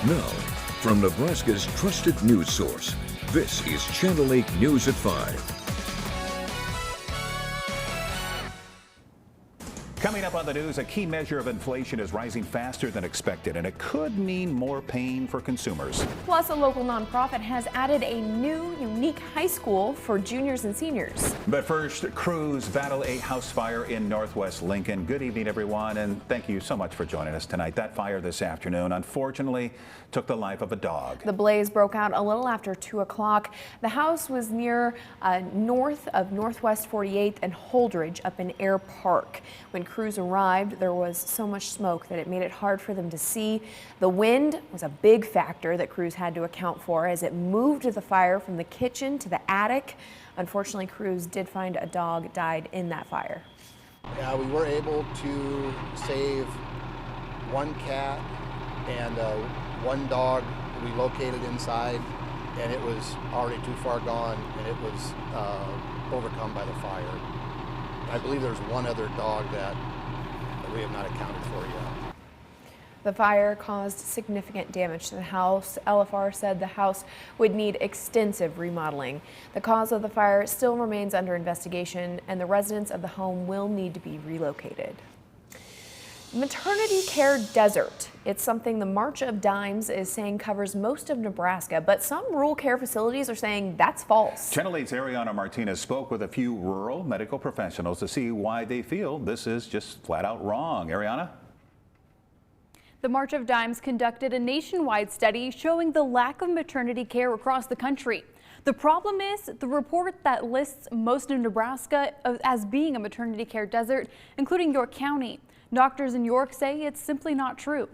Now, from Nebraska's trusted news source, this is Channel 8 News at 5. Coming up on the news, a key measure of inflation is rising faster than expected, and it could mean more pain for consumers. Plus, a local nonprofit has added a new, unique high school for juniors and seniors. But first, crews battle a house fire in northwest Lincoln. Good evening, everyone, and thank you so much for joining us tonight. That fire this afternoon, unfortunately, took the life of a dog. The blaze broke out a little after 2 o'clock. The house was near north of Northwest 48th and Holdridge up in Air Park. When crews arrived, there was so much smoke that it made it hard for them to see. The wind was a big factor that crews had to account for as it moved the fire from the kitchen to the attic. Unfortunately, crews did find a dog died in that fire. Yeah, we were able to save one cat and one dog we located inside, and it was already too far gone, and it was overcome by the fire. I believe there's one other dog that we have not accounted for yet. The fire caused significant damage to the house. LFR said the house would need extensive remodeling. The cause of the fire still remains under investigation, and the residents of the home will need to be relocated. Maternity care desert. It's something the March of Dimes is saying covers most of Nebraska, but some rural care facilities are saying that's false. Channel 8's Ariana Martinez spoke with a few rural medical professionals to see why they feel this is just flat out wrong. Ariana? The March of Dimes conducted a nationwide study showing the lack of maternity care across the country. The problem is the report that lists most of Nebraska as being a maternity care desert, including York County. Doctors in York say it's simply not true.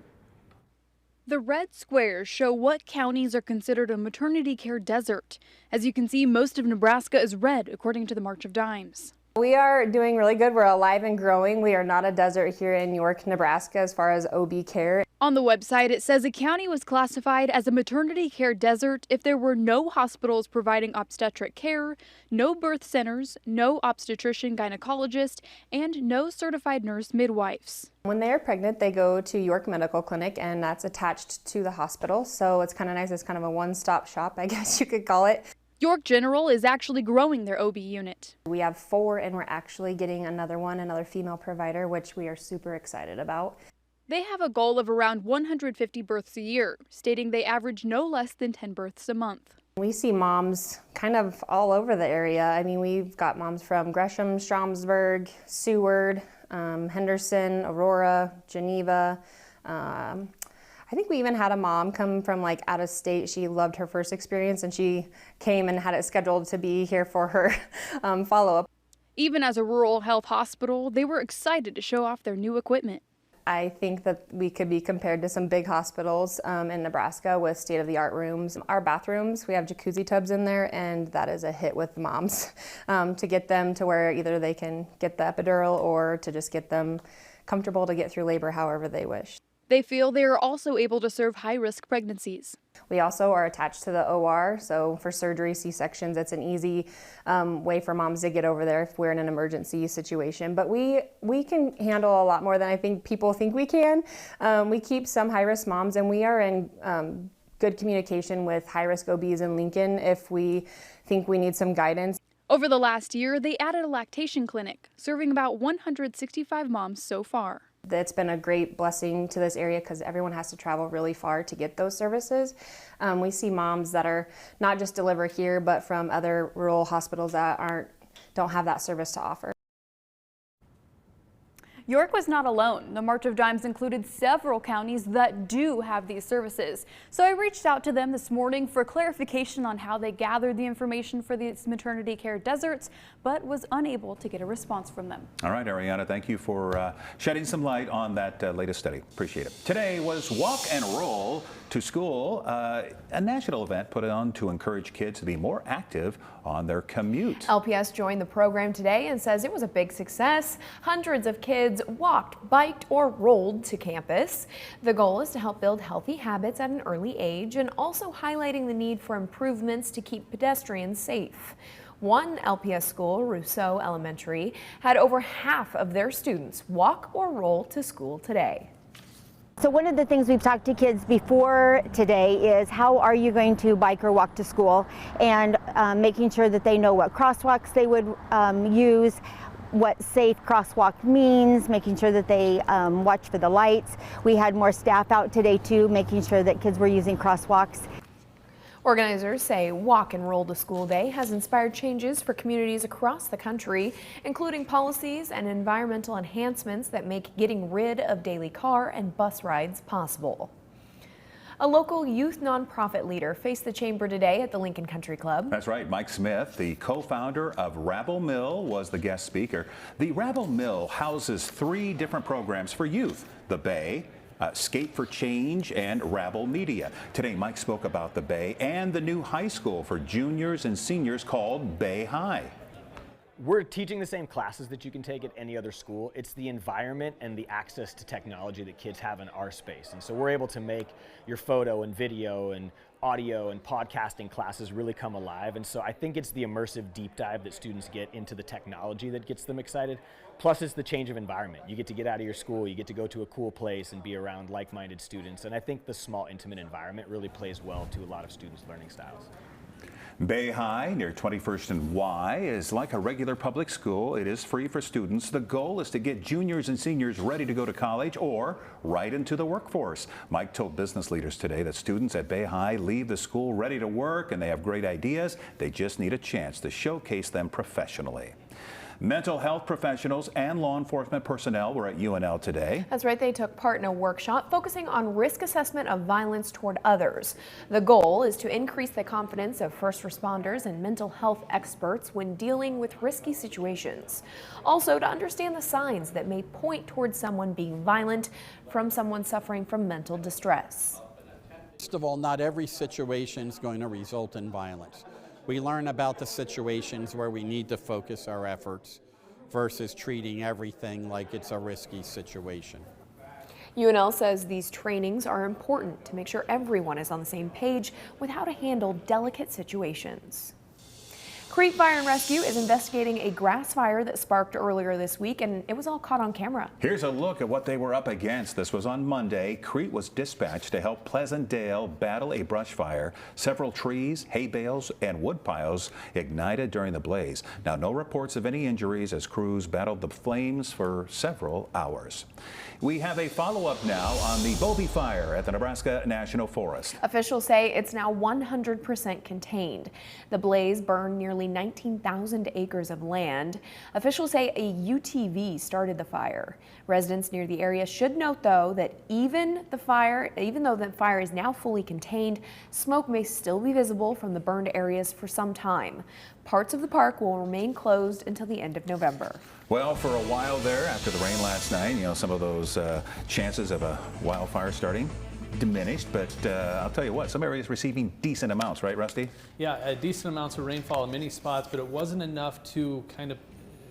The red squares show what counties are considered a maternity care desert. As you can see, most of Nebraska is red, according to the March of Dimes. We are doing really good. We're alive and growing. We are not a desert here in York, Nebraska, as far as OB care. On the website, it says a county was classified as a maternity care desert if there were no hospitals providing obstetric care, no birth centers, no obstetrician gynecologist, and no certified nurse midwives. When they are pregnant, they go to York Medical Clinic, and that's attached to the hospital. So it's kind of nice. It's kind of a one-stop shop, I guess you could call it. York General is actually growing their OB unit. We have 4, and we're actually getting another female provider, which we are super excited about. They have a goal of around 150 births a year, stating they average no less than 10 births a month. We see moms kind of all over the area. I mean, we've got moms from Gresham, Stromsburg, Seward, Henderson, Aurora, Geneva. I think we even had a mom come from like out of state. She loved her first experience and she came and had it scheduled to be here for her follow-up. Even as a rural health hospital, they were excited to show off their new equipment. I think that we could be compared to some big hospitals in Nebraska with state-of-the-art rooms. Our bathrooms, we have jacuzzi tubs in there, and that is a hit with moms to get them to where either they can get the epidural or to just get them comfortable to get through labor however they wish. They feel they are also able to serve high-risk pregnancies. We also are attached to the OR, so for surgery, C-sections, it's an easy way for moms to get over there if we're in an emergency situation. But we can handle a lot more than I think people think we can. We keep some high-risk moms, and we are in good communication with high-risk OBs in Lincoln if we think we need some guidance. Over the last year, they added a lactation clinic, serving about 165 moms so far. It's been a great blessing to this area because everyone has to travel really far to get those services. We see moms that are not just deliver here, but from other rural hospitals that don't have that service to offer. York was not alone. The March of Dimes included several counties that do have these services. So I reached out to them this morning for clarification on how they gathered the information for these maternity care deserts, but was unable to get a response from them. All right, Ariana, thank you for shedding some light on that latest study. Appreciate it. Today was Walk and Roll to School, a national event put on to encourage kids to be more active on their commute. LPS joined the program today and says it was a big success. Hundreds of kids walked, biked, or rolled to campus. The goal is to help build healthy habits at an early age and also highlighting the need for improvements to keep pedestrians safe. One LPS school, Rousseau Elementary, had over half of their students walk or roll to school today. So one of the things we've talked to kids before today is how are you going to bike or walk to school, and making sure that they know what crosswalks they would use, what safe crosswalk means, making sure that they watch for the lights. We had more staff out today too, making sure that kids were using crosswalks. Organizers say Walk and Roll to School Day has inspired changes for communities across the country, including policies and environmental enhancements that make getting rid of daily car and bus rides possible. A local youth nonprofit leader faced the chamber today at the Lincoln Country Club. That's right. Mike Smith, the co-founder of Rabble Mill, was the guest speaker. The Rabble Mill houses 3 different programs for youth: the Bay, Skate for Change, and Rabble Media. Today, Mike spoke about the Bay and the new high school for juniors and seniors called Bay High. We're teaching the same classes that you can take at any other school. It's the environment and the access to technology that kids have in our space. And so we're able to make your photo and video and audio and podcasting classes really come alive. And so I think it's the immersive deep dive that students get into the technology that gets them excited. Plus it's the change of environment. You get to get out of your school, you get to go to a cool place and be around like-minded students. And I think the small, intimate environment really plays well to a lot of students' learning styles. Bay High near 21st and Y is like a regular public school. It is free for students. The goal is to get juniors and seniors ready to go to college or right into the workforce. Mike told business leaders today that students at Bay High leave the school ready to work and they have great ideas. They just need a chance to showcase them professionally. Mental health professionals and law enforcement personnel were at UNL today. That's right. They took part in a workshop focusing on risk assessment of violence toward others. The goal is to increase the confidence of first responders and mental health experts when dealing with risky situations. Also, to understand the signs that may point towards someone being violent from someone suffering from mental distress. First of all, not every situation is going to result in violence. We learn about the situations where we need to focus our efforts versus treating everything like it's a risky situation. UNL says these trainings are important to make sure everyone is on the same page with how to handle delicate situations. Crete Fire and Rescue is investigating a grass fire that sparked earlier this week, and it was all caught on camera. Here's a look at what they were up against. This was on Monday. Crete was dispatched to help Pleasantdale battle a brush fire. Several trees, hay bales, and wood piles ignited during the blaze. Now, no reports of any injuries as crews battled the flames for several hours. We have a follow-up now on the Bovie fire at the Nebraska National Forest. Officials say it's now 100% contained. The blaze burned nearly 19,000 acres of land. Officials say a UTV started the fire. Residents near the area should note, though, that even though the fire is now fully contained, smoke may still be visible from the burned areas for some time. Parts of the park will remain closed until the end of November. Well, for a while there, after the rain last night, some of those chances of a wildfire starting diminished, but I'll tell you what, some areas receiving decent amounts, right, Rusty? Yeah, decent amounts of rainfall in many spots, but it wasn't enough to kind of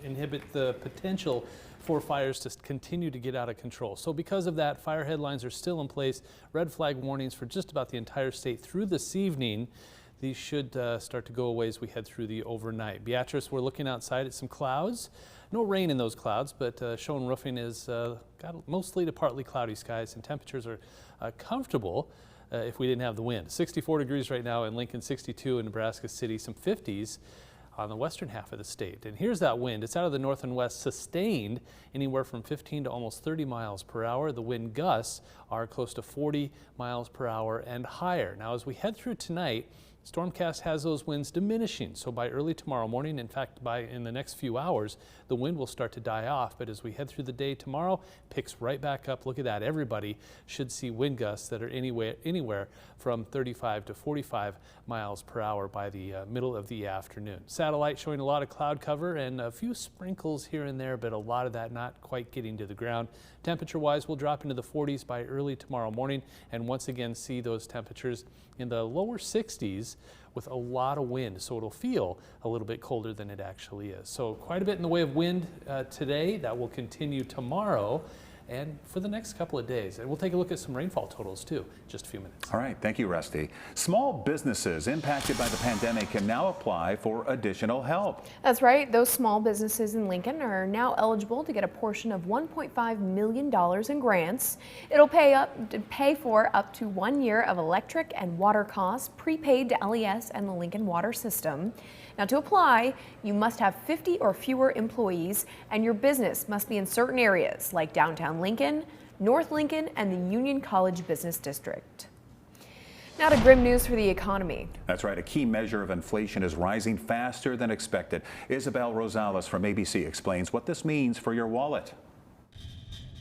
inhibit the potential for fires to continue to get out of control. So because of that, fire headlines are still in place. Red flag warnings for just about the entire state through this evening. These should start to go away as we head through the overnight. Beatrice, we're looking outside at some clouds. No rain in those clouds, but Schoen Roofing is got mostly to partly cloudy skies, and temperatures are comfortable if we didn't have the wind. 64 degrees right now in Lincoln, 62 in Nebraska City, some 50s on the western half of the state. And here's that wind. It's out of the north and west, sustained anywhere from 15 to almost 30 miles per hour. The wind gusts are close to 40 miles per hour and higher. Now, as we head through tonight, Stormcast has those winds diminishing, so by early tomorrow morning, in fact, in the next few hours, the wind will start to die off. But as we head through the day tomorrow, picks right back up. Look at that. Everybody should see wind gusts that are anywhere from 35 to 45 miles per hour by the middle of the afternoon. Satellite showing a lot of cloud cover and a few sprinkles here and there, but a lot of that not quite getting to the ground. Temperature-wise, we'll drop into the 40s by early tomorrow morning, and once again see those temperatures in the lower 60s with a lot of wind, so it'll feel a little bit colder than it actually is. So quite a bit in the way of wind today. That will continue tomorrow, and for the next couple of days. And we'll take a look at some rainfall totals too, in just a few minutes. All right, thank you, Rusty. Small businesses impacted by the pandemic can now apply for additional help. That's right. Those small businesses in Lincoln are now eligible to get a portion of $1.5 million in grants. It'll pay for up to 1 year of electric and water costs prepaid to LES and the Lincoln Water System. Now, to apply, you must have 50 or fewer employees, and your business must be in certain areas like downtown Lincoln, North Lincoln, and the Union College Business District. Now to grim news for the economy. That's right. A key measure of inflation is rising faster than expected. Isabel Rosales from ABC explains what this means for your wallet.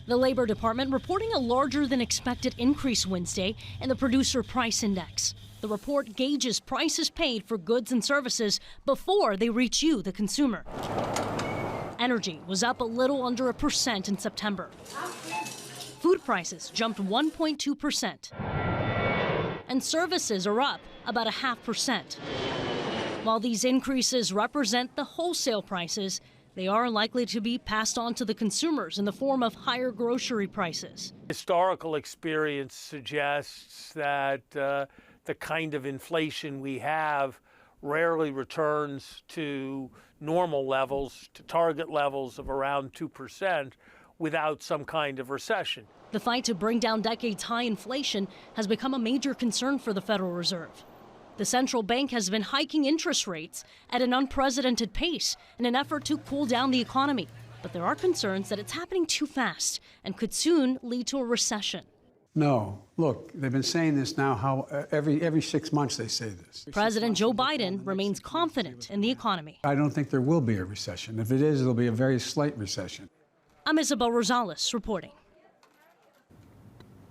The Labor Department reporting a larger than expected increase Wednesday in the Producer Price Index. The report gauges prices paid for goods and services before they reach you, the consumer. Energy was up a little under 1% in September. Food prices jumped 1.2%. And services are up about 0.5%. While these increases represent the wholesale prices, they are likely to be passed on to the consumers in the form of higher grocery prices. Historical experience suggests that the kind of inflation we have rarely returns to normal levels, to target levels of around 2% without some kind of recession. The fight to bring down decades-high inflation has become a major concern for the Federal Reserve. The central bank has been hiking interest rates at an unprecedented pace in an effort to cool down the economy. But there are concerns that it's happening too fast and could soon lead to a recession. No. Look, they've been saying this now every 6 months they say this. President Joe Biden remains confident in the economy. I don't think there will be a recession. If it is, it'll be a very slight recession. I'm Isabel Rosales reporting.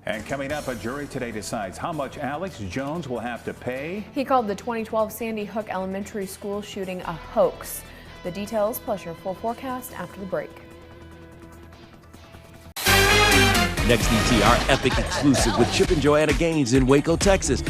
And coming up, a jury today decides how much Alex Jones will have to pay. He called the 2012 Sandy Hook Elementary School shooting a hoax. The details plus your full forecast after the break. Next, ET, our epic exclusive with Chip and Joanna Gaines in Waco, Texas.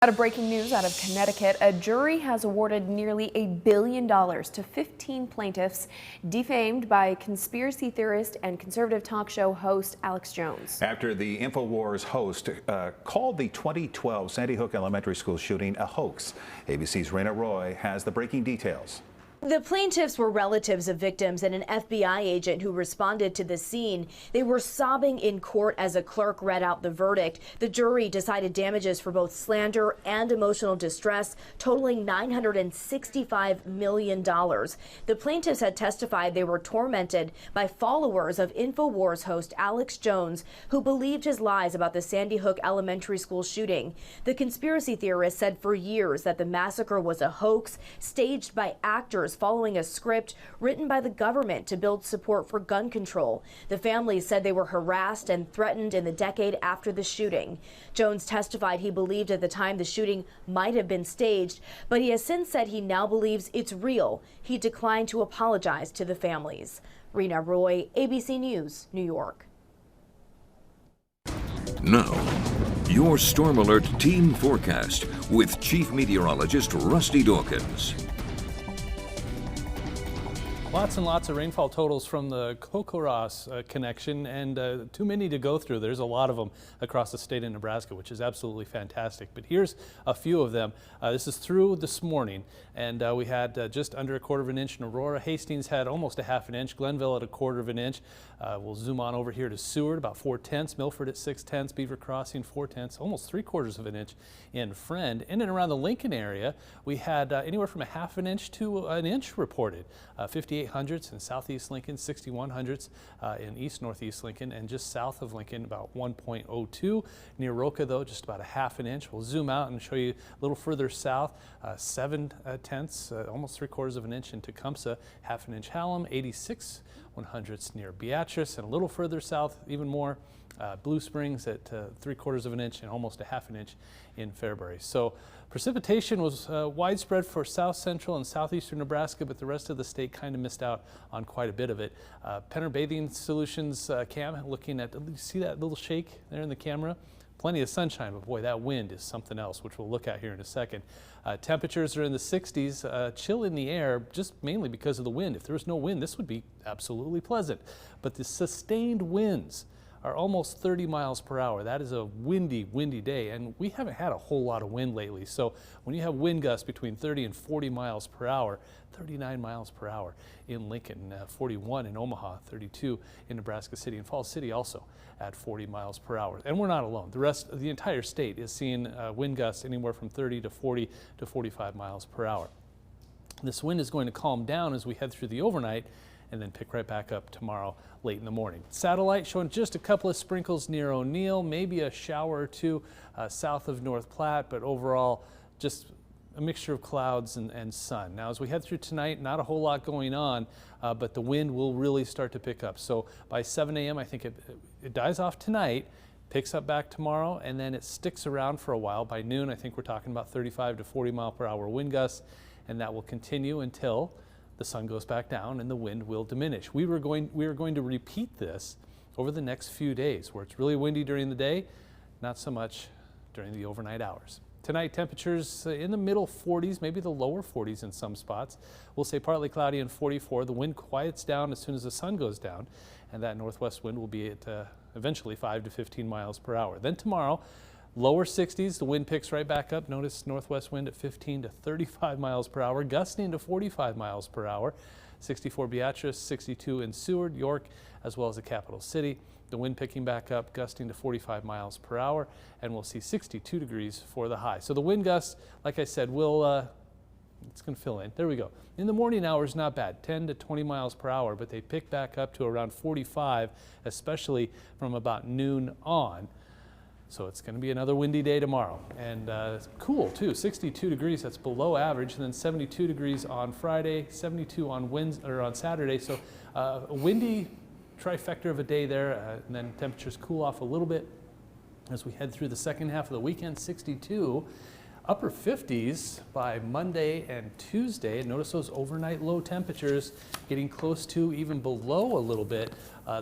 Out of breaking news out of Connecticut, a jury has awarded nearly $1 billion to 15 plaintiffs defamed by conspiracy theorist and conservative talk show host Alex Jones. After the InfoWars host called the 2012 Sandy Hook Elementary School shooting a hoax. ABC's Raina Roy has the breaking details. The plaintiffs were relatives of victims and an FBI agent who responded to the scene. They were sobbing in court as a clerk read out the verdict. The jury decided damages for both slander and emotional distress, totaling $965 million. The plaintiffs had testified they were tormented by followers of InfoWars host Alex Jones, who believed his lies about the Sandy Hook Elementary School shooting. The conspiracy theorist said for years that the massacre was a hoax staged by actors following a script written by the government to build support for gun control. The families said they were harassed and threatened in the decade after the shooting. Jones testified he believed at the time the shooting might have been staged, but he has since said he now believes it's real. He declined to apologize to the families. Rena Roy, ABC News, New York. Now, your Storm Alert team forecast with Chief Meteorologist Rusty Dawkins. Lots and lots of rainfall totals from the Kokoros connection, and too many to go through. There's a lot of them across the state of Nebraska, which is absolutely fantastic. But here's a few of them. This is through this morning, and we had just under a quarter of an inch in Aurora. Hastings had almost a half an inch. Glenville at a quarter of an inch. We'll zoom on over here to Seward, about 4/10. Milford at 6/10. Beaver Crossing 4/10, almost 3/4 of an inch in Friend. In and around the Lincoln area, we had anywhere from a half an inch to an inch reported. 5800s in southeast Lincoln, 6100s in east northeast Lincoln, and just south of Lincoln about 1.02. Near Roca, though, just about a half an inch. We'll zoom out and show you a little further south, 7/10, almost 3/4 of an inch in Tecumseh, half an inch Hallam, 86/100ths near Beatrice, and a little further south, even more, Blue Springs at 3/4 of an inch and almost a half an inch in Fairbury. So precipitation was widespread for south central and southeastern Nebraska, but the rest of the state kind of missed out on quite a bit of it. Penner Bathing Solutions cam looking at, you see that little shake there in the camera? Plenty of sunshine, but boy, that wind is something else, which we'll look at here in a second. Temperatures are in the 60s, chill in the air, just mainly because of the wind. If there was no wind, this would be absolutely pleasant. But the sustained winds are almost 30 miles per hour. That is a windy, windy day, and we haven't had a whole lot of wind lately. So when you have wind gusts between 30 and 40 miles per hour, 39 miles per hour in Lincoln, 41 in Omaha, 32 in Nebraska City, and Falls City also at 40 miles per hour. And we're not alone. The rest of the entire state is seeing wind gusts anywhere from 30 to 40 to 45 miles per hour. This wind is going to calm down as we head through the overnight and then pick right back up tomorrow late in the morning. Satellite showing just a couple of sprinkles near O'Neill, maybe a shower or two south of North Platte, but overall just a mixture of clouds and sun. Now as we head through tonight, not a whole lot going on, but the wind will really start to pick up. So by 7 a.m. I think it dies off tonight, picks up back tomorrow, and then it sticks around for a while. By noon I think we're talking about 35 to 40 mile per hour wind gusts, and that will continue until the sun goes back down and the wind will diminish. We are going to repeat this over the next few days, where it's really windy during the day, not so much during the overnight hours. Tonight, temperatures in the middle 40s, maybe the lower 40s in some spots. We'll say partly cloudy and 44. The wind quiets down as soon as the sun goes down, and that northwest wind will be at eventually 5 to 15 miles per hour. Then tomorrow, lower 60s, the wind picks right back up. Notice northwest wind at 15 to 35 miles per hour, gusting to 45 miles per hour. 64 Beatrice, 62 in Seward, York, as well as the capital city. The wind picking back up, gusting to 45 miles per hour, and we'll see 62 degrees for the high. So the wind gusts, like I said, will, it's going to fill in. There we go. In the morning hours, not bad, 10 to 20 miles per hour, but they pick back up to around 45, especially from about noon on. So it's going to be another windy day tomorrow, and cool too, 62 degrees, that's below average, and then 72 degrees on Friday, 72 on Saturday, so a windy trifecta of a day there, and then temperatures cool off a little bit as we head through the second half of the weekend. 62 upper 50s by Monday and Tuesday. Notice those overnight low temperatures getting close to, even below a little bit,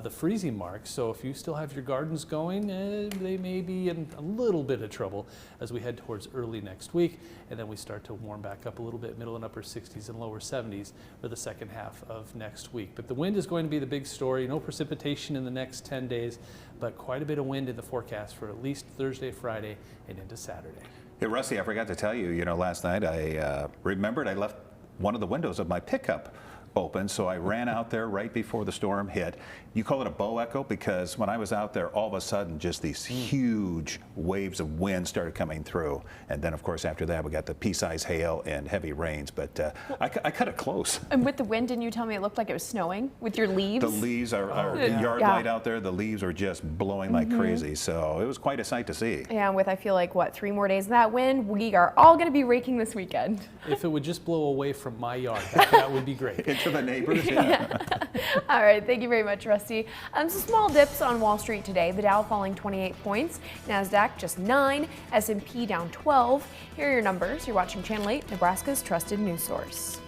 the freezing mark. So if you still have your gardens going, they may be in a little bit of trouble as we head towards early next week. And then we start to warm back up a little bit, middle and upper 60s and lower 70s for the second half of next week. But the wind is going to be the big story. No precipitation in the next 10 days, but quite a bit of wind in the forecast for at least Thursday, Friday, and into Saturday. Hey, Rusty, I forgot to tell you, last night I remembered I left one of the windows of my pickup open, so I ran out there right before the storm hit. You call it a bow echo because when I was out there, all of a sudden, just these huge waves of wind started coming through. And then, of course, after that, we got the pea-sized hail and heavy rains, but I cut it close. And with the wind, didn't you tell me it looked like it was snowing with your leaves? The leaves are yard light out there. The leaves are just blowing like crazy, so it was quite a sight to see. Yeah, and with, I feel like, what, 3 more days of that wind, we are all going to be raking this weekend. If it would just blow away from my yard, that would be great. Into the neighbors, yeah. All right, thank you very much, Rusty. Some small dips on Wall Street today. The Dow falling 28 points, NASDAQ just 9, S&P down 12. Here are your numbers. You're watching Channel 8, Nebraska's trusted news source.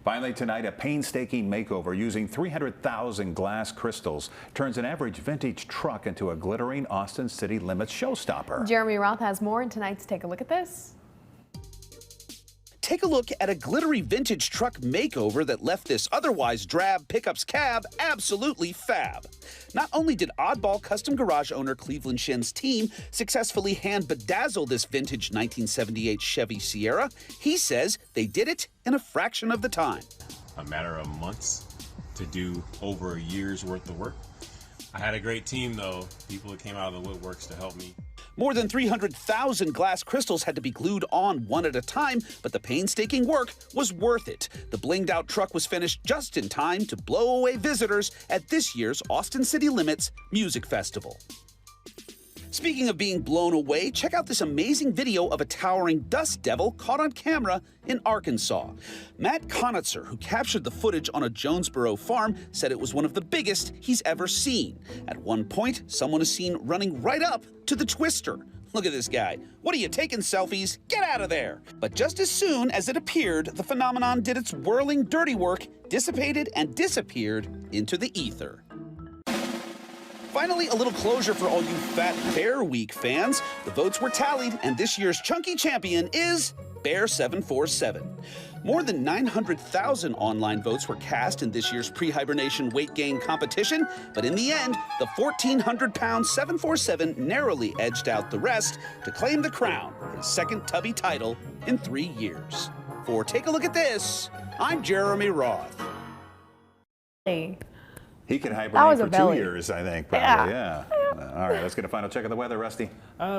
Finally tonight, a painstaking makeover using 300,000 glass crystals turns an average vintage truck into a glittering Austin city limits showstopper. Jeremy Roth has more in tonight's Take a Look at This. Take a look at a glittery vintage truck makeover that left this otherwise drab pickup's cab absolutely fab. Not only did oddball custom garage owner Cleveland Shen's team successfully hand bedazzle this vintage 1978 Chevy Sierra, he says they did it in a fraction of the time. a matter of months to do over a year's worth of work. I had a great team, though, people that came out of the woodworks to help me. More than 300,000 glass crystals had to be glued on one at a time, but the painstaking work was worth it. The blinged out truck was finished just in time to blow away visitors at this year's Austin City Limits Music Festival. Speaking of being blown away, check out this amazing video of a towering dust devil caught on camera in Arkansas. Matt Conitzer, who captured the footage on a Jonesboro farm, said it was one of the biggest he's ever seen. At one point, someone is seen running right up to the twister. Look at this guy. What are you taking selfies? Get out of there. But just as soon as it appeared, the phenomenon did its whirling dirty work, dissipated and disappeared into the ether. Finally, a little closure for all you Fat Bear Week fans. The votes were tallied, and this year's chunky champion is Bear 747. More than 900,000 online votes were cast in this year's pre-hibernation weight gain competition, but in the end, the 1,400-pound 747 narrowly edged out the rest to claim the crown, his second tubby title in 3 years. For Take a Look at This, I'm Jeremy Roth. Hey. He can hibernate for 2 years, I think, probably, yeah. All right, let's get a final check of the weather, Rusty.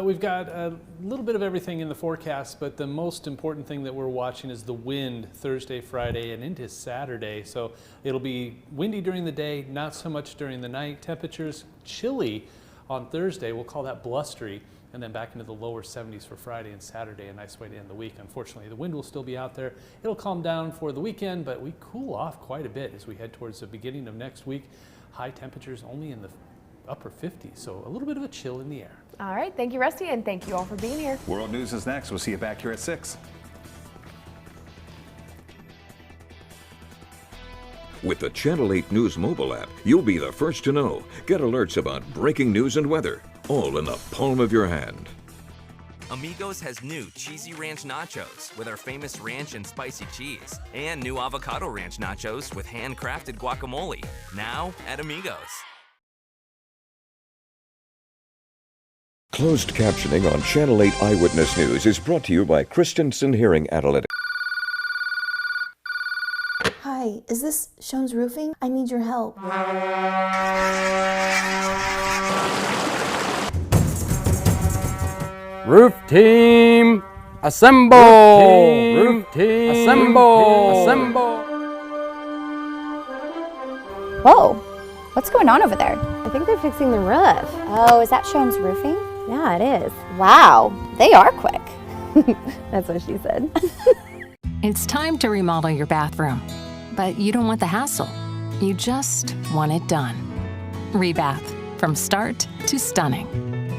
We've got a little bit of everything in the forecast, but the most important thing that we're watching is the wind Thursday, Friday, and into Saturday. So it'll be windy during the day, not so much during the night. Temperatures chilly on Thursday, we'll call that blustery, and then back into the lower 70s for Friday and Saturday, a nice way to end the week. Unfortunately, the wind will still be out there. It'll calm down for the weekend, but we cool off quite a bit as we head towards the beginning of next week. High temperatures only in the upper 50s, so a little bit of a chill in the air. All right, thank you, Rusty, and thank you all for being here. World News is next. We'll see you back here at 6. With the Channel 8 News mobile app, you'll be the first to know. Get alerts about breaking news and weather, all in the palm of your hand. Amigos has new cheesy ranch nachos with our famous ranch and spicy cheese, and new avocado ranch nachos with handcrafted guacamole, now at Amigos. Closed captioning on Channel 8 Eyewitness News is brought to you by Christensen Hearing Analytics. Hi, is this Shones Roofing? I need your help. Roof team, assemble! Roof team, assemble! Assemble! Whoa, what's going on over there? I think they're fixing the roof. Oh, is that Shones Roofing? Yeah, it is. Wow, they are quick. That's what she said. It's time to remodel your bathroom, but you don't want the hassle. You just want it done. Rebath, from start to stunning.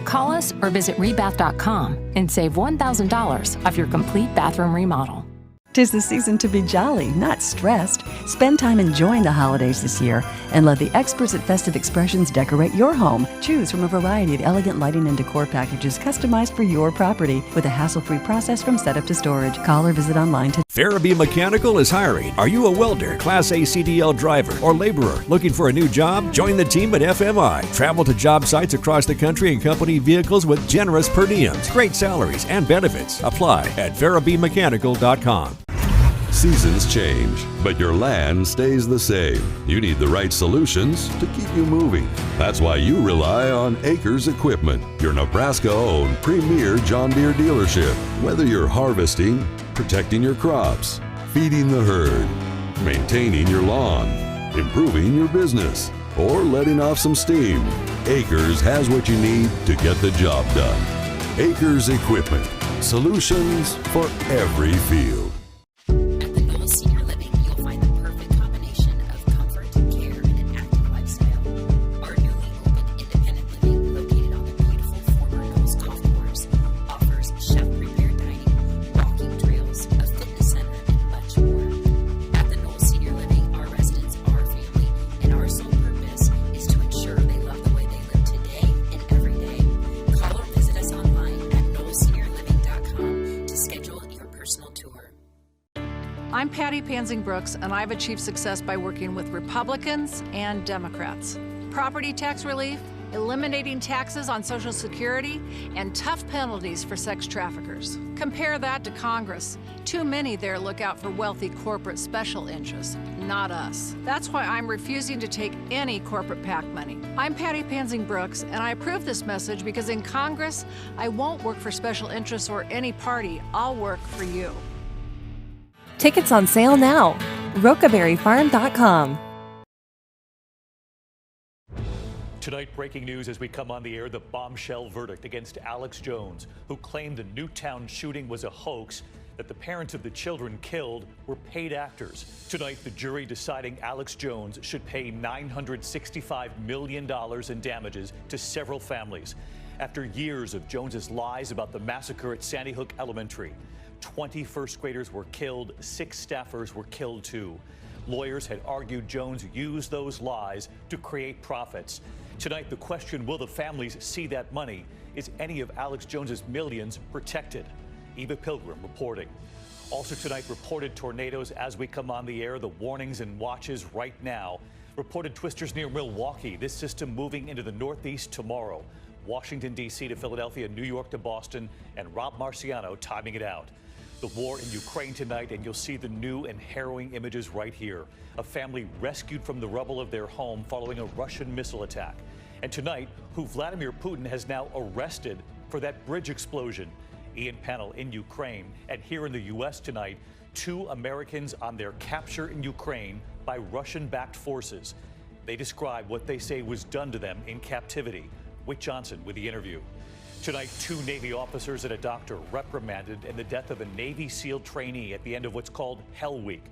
Call us or visit rebath.com and save $1,000 off your complete bathroom remodel. 'Tis the season to be jolly, not stressed. Spend time enjoying the holidays this year and let the experts at Festive Expressions decorate your home. Choose from a variety of elegant lighting and decor packages customized for your property with a hassle-free process from setup to storage. Call or visit online today. Farabee Mechanical is hiring. Are you a welder, Class A CDL driver, or laborer looking for a new job? Join the team at FMI. Travel to job sites across the country in company vehicles with generous per diems, great salaries, and benefits. Apply at FarabeeMechanical.com. Seasons change, but your land stays the same. You need the right solutions to keep you moving. That's why you rely on Acres Equipment, your Nebraska-owned premier John Deere dealership. Whether you're harvesting, protecting your crops, feeding the herd, maintaining your lawn, improving your business, or letting off some steam, Acres has what you need to get the job done. Acres Equipment, solutions for every field. I'm Patty Pansing-Brooks, and I've achieved success by working with Republicans and Democrats. Property tax relief, eliminating taxes on Social Security, and tough penalties for sex traffickers. Compare that to Congress. Too many there look out for wealthy corporate special interests, not us. That's why I'm refusing to take any corporate PAC money. I'm Patty Pansing Brooks, and I approve this message because in Congress, I won't work for special interests or any party. I'll work for you. Tickets on sale now. RocaberryFarm.com. Tonight, breaking news as we come on the air, the bombshell verdict against Alex Jones, who claimed the Newtown shooting was a hoax, that the parents of the children killed were paid actors. Tonight, the jury deciding Alex Jones should pay $965 million in damages to several families. After years of Jones's lies about the massacre at Sandy Hook Elementary, 20 first graders were killed, 6 staffers were killed too. Lawyers had argued Jones used those lies to create profits. Tonight, the question, will the families see that money? Is any of Alex Jones's millions protected? Eva Pilgrim reporting. Also tonight, reported tornadoes as we come on the air, the warnings and watches right now. Reported twisters near Milwaukee, this system moving into the northeast tomorrow. Washington, D.C. to Philadelphia, New York to Boston, and Rob Marciano timing it out. The war in Ukraine tonight, and you'll see the new and harrowing images right here. A family rescued from the rubble of their home following a Russian missile attack. And tonight, who Vladimir Putin has now arrested for that bridge explosion. Ian Pannell in Ukraine, and here in the U.S. tonight, 2 Americans on their capture in Ukraine by Russian-backed forces. They describe what they say was done to them in captivity. Wick Johnson with the interview. Tonight, 2 Navy officers and a doctor reprimanded in the death of a Navy SEAL trainee at the end of what's called Hell Week.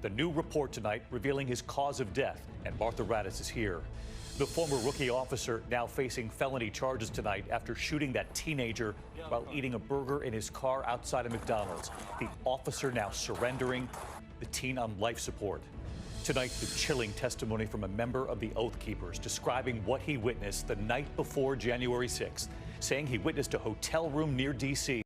The new report tonight revealing his cause of death, and Martha Raddatz is here. The former rookie officer now facing felony charges tonight after shooting that teenager while eating a burger in his car outside of McDonald's. The officer now surrendering, the teen on life support. Tonight, the chilling testimony from a member of the Oath Keepers describing what he witnessed the night before January 6th, saying he witnessed a hotel room near D.C.